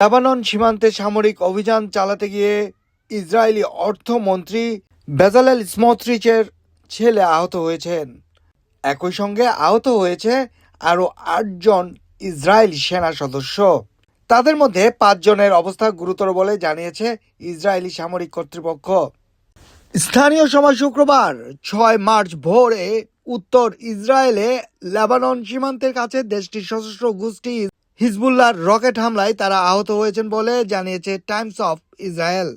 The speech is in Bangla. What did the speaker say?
লেবানন সীমান্তে সামরিক অভিযান চালাতে গিয়ে ইসরায়েলি অর্থমন্ত্রী বেজালেল স্মোট্রিচের ছেলে আহত হয়েছেন। একই সঙ্গে আহত হয়েছে আরও ৮ জন ইসরায়েলি সেনা সদস্য। তাদের মধ্যে ৫ জনের অবস্থা গুরুতর বলে জানিয়েছে ইসরায়েলি সামরিক কর্তৃপক্ষ। স্থানীয় সময় শুক্রবার ৬ মার্চ ভোরে উত্তর ইসরায়েলে লেবানন সীমান্তের কাছে দেশটির সশস্ত্র গোষ্ঠী হিজবুল্লাহর রকেট হামলায় তারা আহত হয়েছেন বলে জানিয়েছে টাইমস অফ ইসরায়েল।